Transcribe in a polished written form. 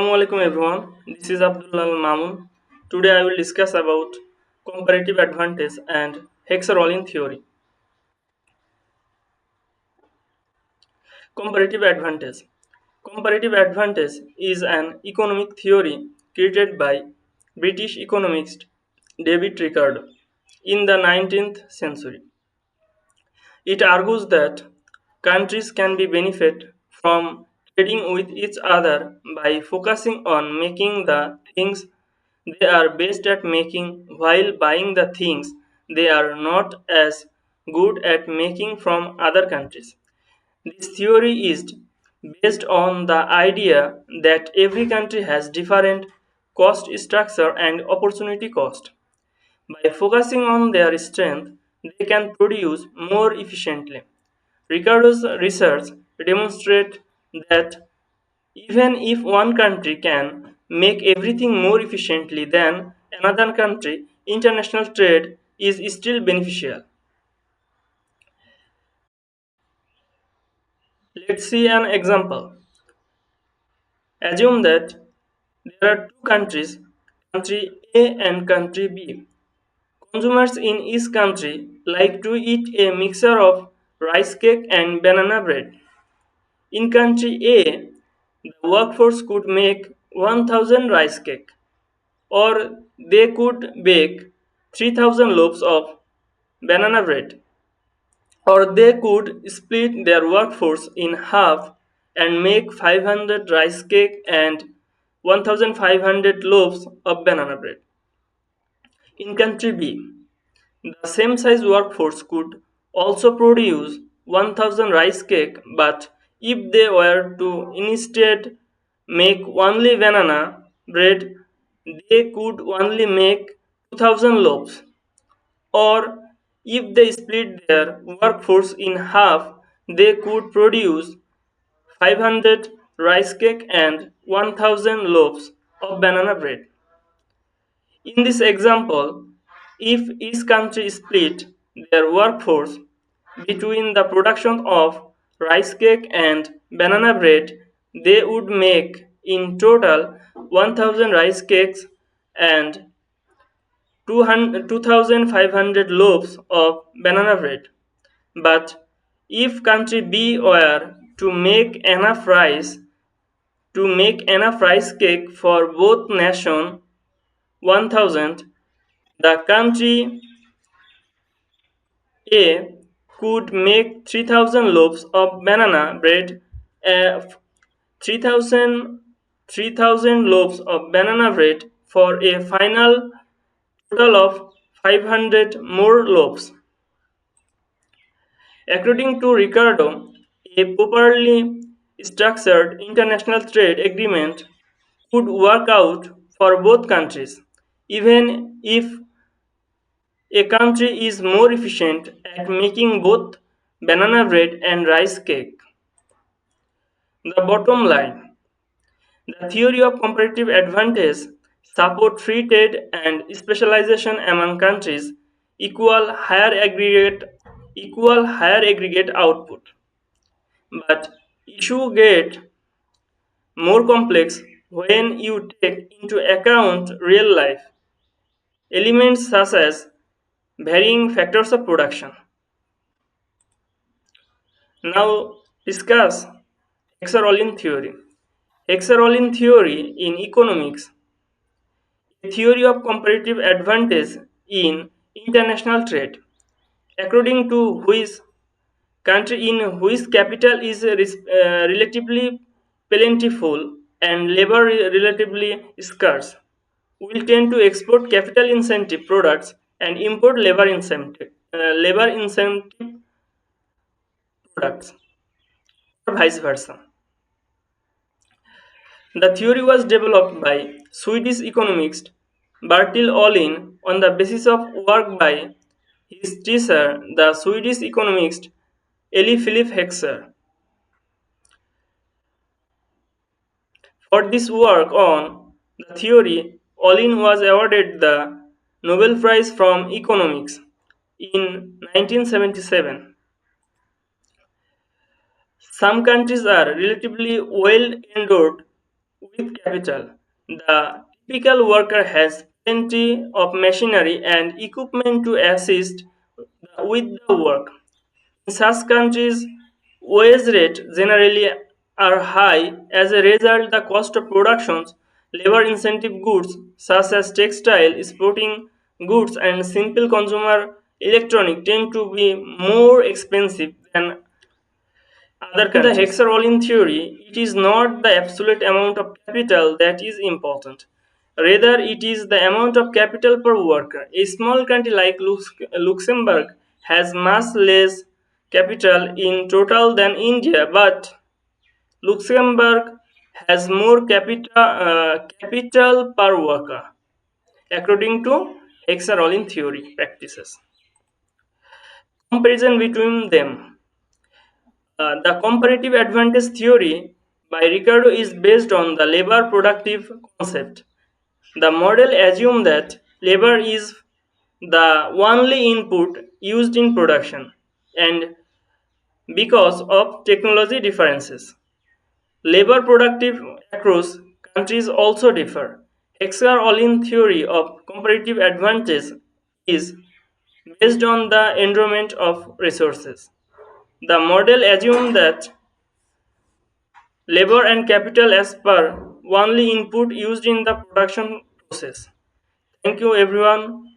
Assalamualaikum everyone. This is Abdullah Mamun. Today I will discuss about comparative advantage and HECKSCHER-OHLIN theory. Comparative advantage. Comparative advantage is an economic theory created by British economist David Ricardo in the 19th century. It argues that countries can be benefit from trading with each other by focusing on making the things they are best at making while buying the things they are not as good at making from other countries. This theory is based on the idea that every country has different cost structure and opportunity cost. By focusing on their strength, they can produce more efficiently. Ricardo's research demonstrates that even if one country can make everything more efficiently than another country, international trade is still beneficial. Let's see an example. Assume that there are two countries, country A and country B. Consumers in each country like to eat a mixture of rice cake and banana bread. In country A, the workforce could make 1000 rice cake, or they could bake 3000 loaves of banana bread, or they could split their workforce in half and make 500 rice cake and 1500 loaves of banana bread. In country B, the same size workforce could also produce 1000 rice cake, but if they were to instead make only banana bread, they could only make 2000 loaves. Or if they split their workforce in half, they could produce 500 rice cake and 1000 loaves of banana bread. In this example, if each country split their workforce between the production of rice cake and banana bread, they would make in total 1000 rice cakes and 2500 loaves of banana bread. But if country B were to make enough rice cake for both nation 1000, the country A could make 3000 loaves of banana bread, uh, 3000 loaves of banana bread for a final total of 500 more loaves. According to Ricardo, a properly structured international trade agreement could work out for both countries, even if a country is more efficient at making both banana bread and rice cake. The bottom line, the theory of comparative advantage support free trade and specialization among countries equal higher aggregate output. But issue get more complex when you take into account real life elements such as varying factors of production. Now discuss HECKSCHER-OHLIN theory. HECKSCHER-OHLIN theory in economics, a theory of comparative advantage in international trade, according to which country in which capital is relatively plentiful and labor relatively scarce will tend to export capital incentive products and import labor incentive products, or vice versa. The theory was developed by Swedish economist Bertil Ohlin on the basis of work by his teacher, the Swedish economist Eli Philip Heckscher. For this work on the theory, Ohlin was awarded the Nobel Prize from Economics in 1977. Some countries are relatively well endowed with capital. The typical worker has plenty of machinery and equipment to assist with the work. In such countries, wage rates generally are high. As a result, the cost of productions, labor incentive goods such as textile, sporting goods, and simple consumer electronic tend to be more expensive than other countries. The Hexer-Ohlin theory, it is not the absolute amount of capital that is important. Rather, it is the amount of capital per worker. A small country like Luxembourg has much less capital in total than India, but Luxembourg has more capital per worker, according to Hexer-Ohlin theory practices. Comparison between them. The comparative advantage theory by Ricardo is based on the labor productive concept. The model assumes that labor is the only input used in production, and because of technology differences, labor productive across countries also differ. Hexer-Ohlin theory of comparative advantage is based on the enrollment of resources. The model assumes that labor and capital as per only input used in the production process. Thank you everyone.